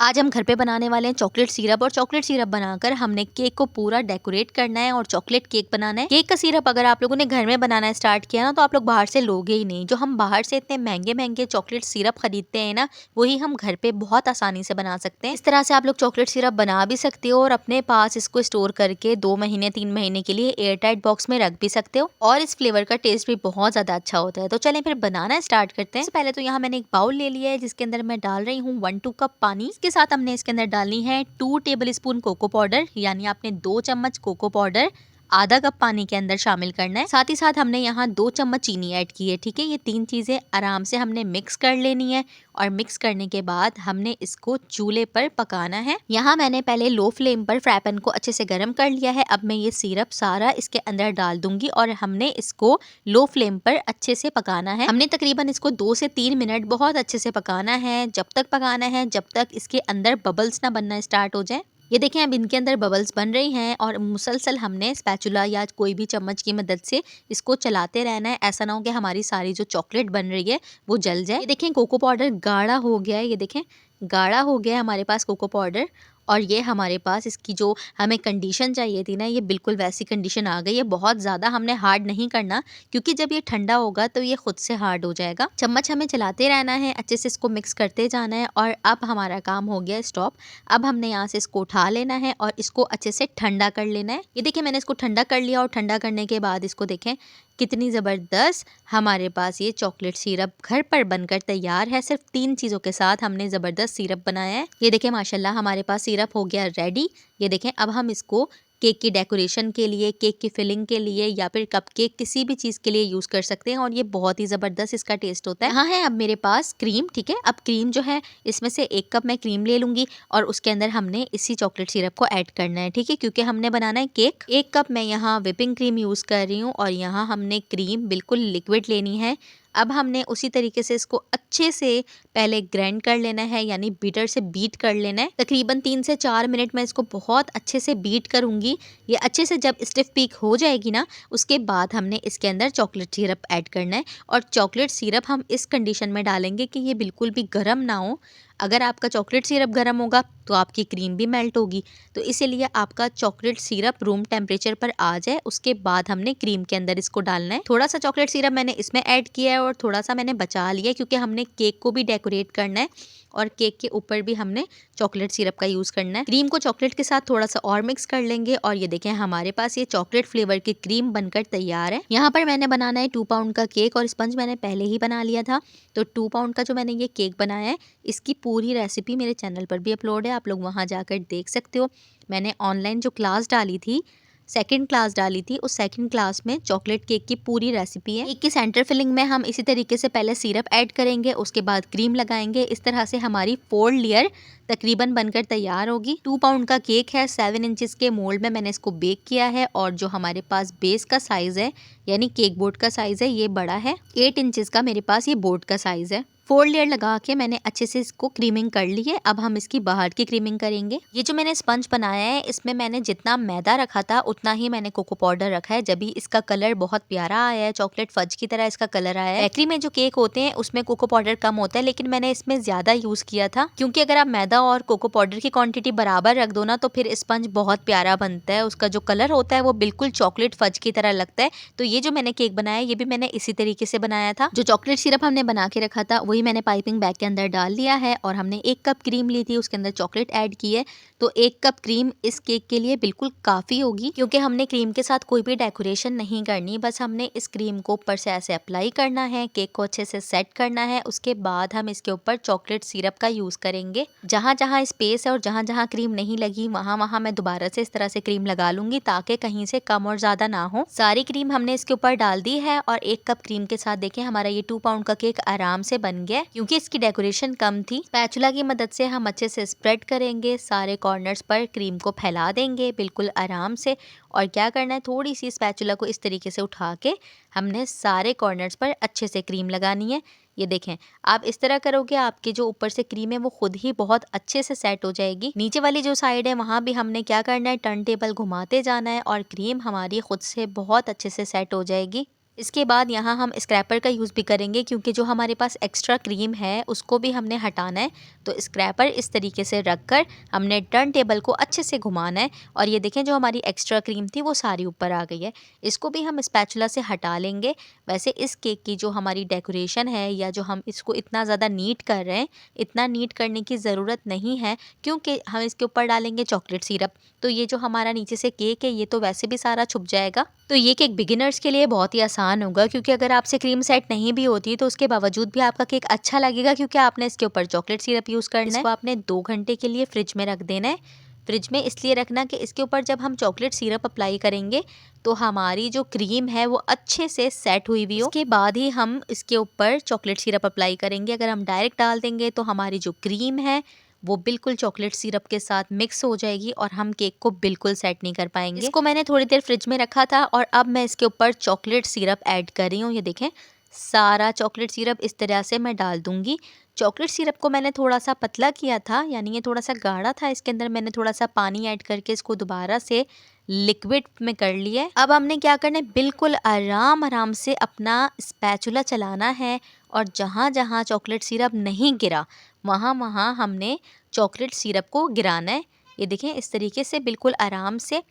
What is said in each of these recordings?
आज हम घर पे बनाने वाले हैं चॉकलेट सिरप। और चॉकलेट सिरप बनाकर हमने केक को पूरा डेकोरेट करना है और चॉकलेट केक बनाना है। केक का सिरप अगर आप लोगों ने घर में बनाना स्टार्ट किया ना, तो आप लोग बाहर से लोगे ही नहीं। जो हम बाहर से इतने महंगे महंगे चॉकलेट सिरप खरीदते हैं ना, वही हम घर पे बहुत आसानी से बना सकते हैं। इस तरह से आप लोग चॉकलेट सिरप बना भी सकते हो और अपने पास इसको स्टोर करके 2 महीने 3 महीने के लिए एयर टाइट बॉक्स में रख भी सकते हो। और इस फ्लेवर का टेस्ट भी बहुत ज्यादा अच्छा होता है। तो चलें फिर बनाना स्टार्ट करते हैं। पहले तो यहाँ मैंने एक बाउल ले लिया है, जिसके अंदर मैं डाल रही हूँ 1-2 कप पानी। इसके साथ हमने इसके अंदर डालनी है 2 टेबल स्पून कोको पाउडर, यानी आपने 2 चम्मच कोको पाउडर आधा कप पानी के अंदर शामिल करना है। साथ ही साथ हमने यहाँ 2 चम्मच चीनी ऐड की है। ठीक है, ये 3 चीजें आराम से हमने मिक्स कर लेनी है। और मिक्स करने के बाद हमने इसको चूल्हे पर पकाना है। यहाँ मैंने पहले लो फ्लेम पर फ्राई पैन को अच्छे से गर्म कर लिया है। अब मैं ये सिरप सारा इसके अंदर डाल दूंगी और हमने इसको लो फ्लेम पर अच्छे से पकाना है। हमने तकरीबन इसको 2 से 3 मिनट बहुत अच्छे से पकाना है। जब तक पकाना है जब तक इसके अंदर बबल्स ना बनना स्टार्ट हो जाए। ये देखें, अब इनके अंदर बबल्स बन रही हैं और मुसलसल हमने स्पैचुला या कोई भी चम्मच की मदद से इसको चलाते रहना है। ऐसा ना हो कि हमारी सारी जो चॉकलेट बन रही है वो जल जाए। ये देखें, कोको पाउडर गाढ़ा हो गया है। ये देखें, गाढ़ा हो गया है हमारे पास कोको पाउडर। और ये हमारे पास इसकी जो हमें कंडीशन चाहिए थी ना, ये बिल्कुल वैसी कंडीशन आ गई है। बहुत ज़्यादा हमने हार्ड नहीं करना, क्योंकि जब ये ठंडा होगा तो ये खुद से हार्ड हो जाएगा। चम्मच हमें चलाते रहना है, अच्छे से इसको मिक्स करते जाना है। और अब हमारा काम हो गया स्टॉप। अब हमने यहाँ से इसको उठा लेना है और इसको अच्छे से ठंडा कर लेना है। ये देखिए, मैंने इसको ठंडा कर लिया और ठंडा करने के बाद इसको देखें कितनी ज़बरदस्त हमारे पास ये चॉकलेट सिरप घर पर बनकर तैयार है। सिर्फ 3 चीज़ों के साथ हमने ज़बरदस्त सिरप बनाया है। ये देखें, माशाल्लाह हमारे पास सिरप हो गया रेडी। ये देखें, अब हम इसको केक की डेकोरेशन के लिए, केक की फिलिंग के लिए या फिर कपकेक किसी भी चीज़ के लिए यूज़ कर सकते हैं। और ये बहुत ही ज़बरदस्त इसका टेस्ट होता है। यहाँ है अब मेरे पास क्रीम। ठीक है, अब क्रीम जो है इसमें से 1 कप मैं क्रीम ले लूँगी और उसके अंदर हमने इसी चॉकलेट सिरप को ऐड करना है। ठीक है, क्योंकि हमने बनाना है केक। 1 कप मैं यहाँ व्हिपिंग क्रीम यूज़ कर रही हूँ और यहाँ हमने क्रीम बिल्कुल लिक्विड लेनी है। अब हमने उसी तरीके से इसको अच्छे से पहले ग्राइंड कर लेना है, यानी बीटर से बीट कर लेना है। तकरीबन 3 से 4 मिनट में इसको बहुत अच्छे से बीट करूंगी। ये अच्छे से जब स्टिफ पीक हो जाएगी ना, उसके बाद हमने इसके अंदर चॉकलेट सिरप ऐड करना है। और चॉकलेट सिरप हम इस कंडीशन में डालेंगे कि ये बिल्कुल भी गर्म ना हो। अगर आपका चॉकलेट सिरप गर्म होगा तो आपकी क्रीम भी मेल्ट होगी। तो इसीलिए आपका चॉकलेट सिरप रूम टेम्परेचर पर आ जाए, उसके बाद हमने क्रीम के अंदर इसको डालना है। थोड़ा सा चॉकलेट सिरप मैंने इसमें ऐड किया है और थोड़ा सा मैंने बचा लिया है, क्योंकि हमने केक को भी डेकोरेट करना है और केक के ऊपर भी हमने चॉकलेट सिरप का यूज़ करना है। क्रीम को चॉकलेट के साथ थोड़ा सा और मिक्स कर लेंगे और ये देखें, हमारे पास ये चॉकलेट फ्लेवर की क्रीम बनकर तैयार है। यहाँ पर मैंने बनाना है 2 पाउंड का केक और स्पंज मैंने पहले ही बना लिया था। तो 2 पाउंड का जो मैंने ये केक बनाया है, इसकी पूरी रेसिपी मेरे चैनल पर भी अपलोड है, आप लोग वहाँ जाकर देख सकते हो। मैंने ऑनलाइन जो क्लास डाली थी, सेकंड क्लास डाली थी, उस सेकंड क्लास में चॉकलेट केक की पूरी रेसिपी है। केक की सेंटर फिलिंग में हम इसी तरीके से पहले सिरप ऐड करेंगे, उसके बाद क्रीम लगाएंगे। इस तरह से हमारी 4 लेयर तकरीबन बनकर तैयार होगी। 2 पाउंड का केक है, 7 इंचेस के मोल्ड में मैंने इसको बेक किया है। और जो हमारे पास बेस का साइज है, यानी केक बोर्ड का साइज है, ये बड़ा है। 8 इंचेस का मेरे पास ये बोर्ड का साइज है। 4 लेयर लगा के मैंने अच्छे से इसको क्रीमिंग कर ली है। अब हम इसकी बाहर की क्रीमिंग करेंगे। ये जो मैंने स्पंज बनाया है, इसमें मैंने जितना मैदा रखा था उतना ही मैंने कोको पाउडर रखा है, जब भी इसका कलर बहुत प्यारा आया है, चॉकलेट फज की तरह इसका कलर आया है। बेकरी में जो केक होते हैं उसमें कोको पाउडर कम होता है, लेकिन मैंने इसमें ज्यादा यूज किया था, क्योंकि अगर आप मैदा और कोको पाउडर की क्वांटिटी बराबर रख दो ना, तो फिर स्पंज बहुत प्यारा बनता है। उसका जो कलर होता है वो बिल्कुल चॉकलेट फज की तरह लगता है। तो ये जो मैंने केक बनाया, ये भी मैंने इसी तरीके से बनाया था। जो चॉकलेट सिरप हमने बना के रखा था, वही मैंने पाइपिंग बैग के अंदर डाल लिया है। और हमने 1 कप क्रीम ली थी, उसके अंदर चॉकलेट ऐड की है। तो 1 कप क्रीम इस केक के लिए बिल्कुल काफ़ी होगी, क्योंकि हमने क्रीम के साथ कोई भी डेकोरेशन नहीं करनी। बस हमने इस क्रीम को ऊपर से ऐसे अप्लाई करना है, केक को अच्छे से सेट करना है। उसके बाद हम इसके ऊपर चॉकलेट सिरप का यूज़ करेंगे। जहाँ जहाँ स्पेस है और जहाँ जहाँ क्रीम नहीं लगी, वहाँ वहाँ मैं दोबारा से इस तरह से क्रीम लगा लूंगी, ताकि कहीं से कम और ज़्यादा ना हो। सारी क्रीम हमने इसके ऊपर डाल दी है और 1 कप क्रीम के साथ देखें, हमारा ये 2 पाउंड का केक आराम से बन गया, क्योंकि इसकी डेकोरेशन कम थी। स्पैचुला की मदद से हम अच्छे से स्प्रेड करेंगे, सारे कॉर्नर्स पर क्रीम को फैला देंगे बिल्कुल आराम से। और क्या करना है, थोड़ी सी स्पैचुला को इस तरीके से उठा के हमने सारे कॉर्नर्स पर अच्छे से क्रीम लगानी है। ये देखें, आप इस तरह करोगे, आपके जो ऊपर से क्रीम है वो खुद ही बहुत अच्छे से सेट हो जाएगी। नीचे वाली जो साइड है वहाँ भी हमने क्या करना है, टर्न टेबल घुमाते जाना है और क्रीम हमारी खुद से बहुत अच्छे से सेट हो जाएगी। इसके बाद यहाँ हम स्क्रैपर का यूज़ भी करेंगे, क्योंकि जो हमारे पास एक्स्ट्रा क्रीम है उसको भी हमने हटाना है। तो स्क्रैपर इस तरीके से रख कर हमने टर्न टेबल को अच्छे से घुमाना है और ये देखें जो हमारी एक्स्ट्रा क्रीम थी वो सारी ऊपर आ गई है। इसको भी हम स्पैचुला से हटा लेंगे। वैसे इस केक की जो हमारी डेकोरेशन है या जो हम इसको इतना ज़्यादा नीट कर रहे हैं, इतना नीट करने की ज़रूरत नहीं है, क्योंकि हम इसके ऊपर डालेंगे चॉकलेट सिरप। तो ये जो हमारा नीचे से केक है ये तो वैसे भी सारा छुप जाएगा। तो ये केक बिगिनर्स के लिए बहुत ही आसान होगा, क्योंकि अगर आपसे क्रीम सेट नहीं भी होती तो उसके बावजूद भी आपका केक अच्छा लगेगा, क्योंकि आपने इसके ऊपर चॉकलेट सिरप यूज़ करना है। इसको आपने 2 घंटे के लिए फ्रिज में रख देना है। फ्रिज में इसलिए रखना कि इसके ऊपर जब हम चॉकलेट सिरप अप्लाई करेंगे तो हमारी जो क्रीम है वो अच्छे से सेट हुई हुई हो। उसके बाद ही हम इसके ऊपर चॉकलेट सिरप अप्लाई करेंगे। अगर हम डायरेक्ट डाल देंगे तो हमारी जो क्रीम है वो बिल्कुल चॉकलेट सिरप के साथ मिक्स हो जाएगी और हम केक को बिल्कुल सेट नहीं कर पाएंगे। इसको मैंने थोड़ी देर फ्रिज में रखा था और अब मैं इसके ऊपर चॉकलेट सिरप ऐड कर रही हूँ। ये देखें सारा चॉकलेट सिरप इस तरह से मैं डाल दूंगी। चॉकलेट सिरप को मैंने थोड़ा सा पतला किया था, यानी ये थोड़ा सा गाढ़ा था। इसके अंदर मैंने थोड़ा सा पानी ऐड करके इसको दोबारा से लिक्विड में कर लिया है। अब हमने क्या करना है, बिल्कुल आराम आराम से अपना स्पैचुला चलाना है और जहाँ जहाँ चॉकलेट सिरप नहीं गिरा वहाँ वहाँ हमने चॉकलेट सिरप को गिराना है। ये देखें इस तरीके से बिल्कुल आराम से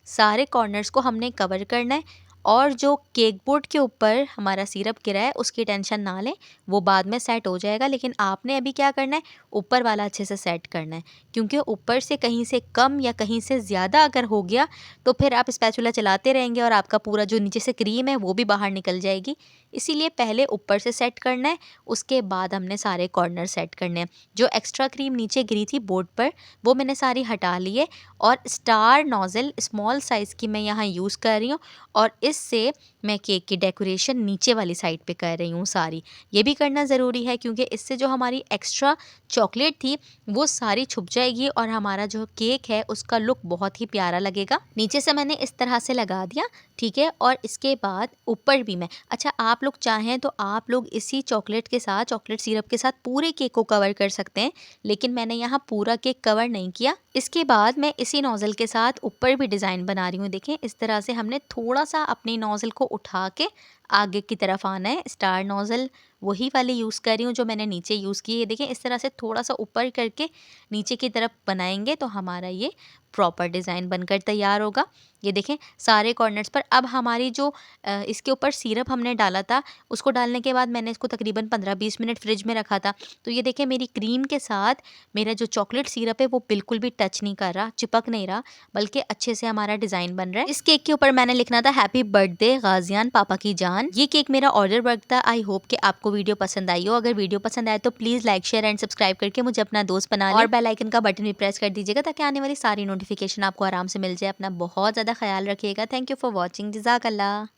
सारे कॉर्नर्स को हमने कवर करना है। और जो केक बोर्ड के ऊपर हमारा सिरप गिरा है उसकी टेंशन ना लें, वो बाद में सेट हो जाएगा। लेकिन आपने अभी क्या करना है, ऊपर वाला अच्छे से सेट करना है, क्योंकि ऊपर से कहीं से कम या कहीं से ज़्यादा अगर हो गया तो फिर आप स्पैचुला चलाते रहेंगे और आपका पूरा जो नीचे से क्रीम है वो भी बाहर निकल जाएगी। इसीलिए पहले ऊपर से सेट करना है, उसके बाद हमने सारे कॉर्नर सेट करने हैं। जो एक्स्ट्रा क्रीम नीचे गिरी थी बोर्ड पर वो मैंने सारी हटा ली है और स्टार नोज़ल स्मॉल साइज़ की मैं यहाँ यूज़ कर रही हूँ और इससे मैं केक की डेकोरेशन नीचे वाली साइड पे कर रही हूँ सारी। ये भी करना ज़रूरी है, क्योंकि इससे जो हमारी एक्स्ट्रा चॉकलेट थी वो सारी छुप जाएगी और हमारा जो केक है उसका लुक बहुत ही प्यारा लगेगा। नीचे से मैंने इस तरह से लगा दिया, ठीक है। और इसके बाद ऊपर भी मैं, अच्छा आप लोग चाहें तो आप लोग इसी चॉकलेट के साथ, चॉकलेट सिरप के साथ पूरे केक को कवर कर सकते हैं, लेकिन मैंने यहाँ पूरा केक कवर नहीं किया। इसके बाद मैं इसी नोज़ल के साथ ऊपर भी डिज़ाइन बना रही हूँ। देखें इस तरह से हमने थोड़ा सा अपनी नोज़ल को उठा के आगे की तरफ आना है। स्टार नोज़ल वही वाली यूज़ कर रही हूँ जो मैंने नीचे यूज़ की है। देखें इस तरह से थोड़ा सा ऊपर करके नीचे की तरफ बनाएंगे तो हमारा ये प्रॉपर डिज़ाइन बनकर तैयार होगा। ये देखें सारे कॉर्नर्स पर। अब हमारी जो इसके ऊपर सिरप हमने डाला था उसको डालने के बाद मैंने इसको तकरीबन 15-20 मिनट फ्रिज में रखा था। तो ये देखें मेरी क्रीम के साथ मेरा जो चॉकलेट सिरप है वो बिल्कुल भी टच नहीं कर रहा, चिपक नहीं रहा, बल्कि अच्छे से हमारा डिज़ाइन बन रहा है। इस केक के ऊपर मैंने लिखना था हैप्पी बर्थडे गाजियान पापा की जान। ये केक मेरा ऑर्डर वर्क था। आई होप कि आपको वीडियो पसंद आई हो। अगर वीडियो पसंद आए तो please like share and subscribe करके मुझे अपना दोस्त बना लें और बेल आइकन का बटन भी प्रेस कर दीजिएगा, ताकि आने वाली सारी नोटिफिकेशन आपको आराम से मिल जाए। अपना बहुत ज़्यादा ख्याल रखिएगा। Thank you for watching. जज़ाकल्लाह।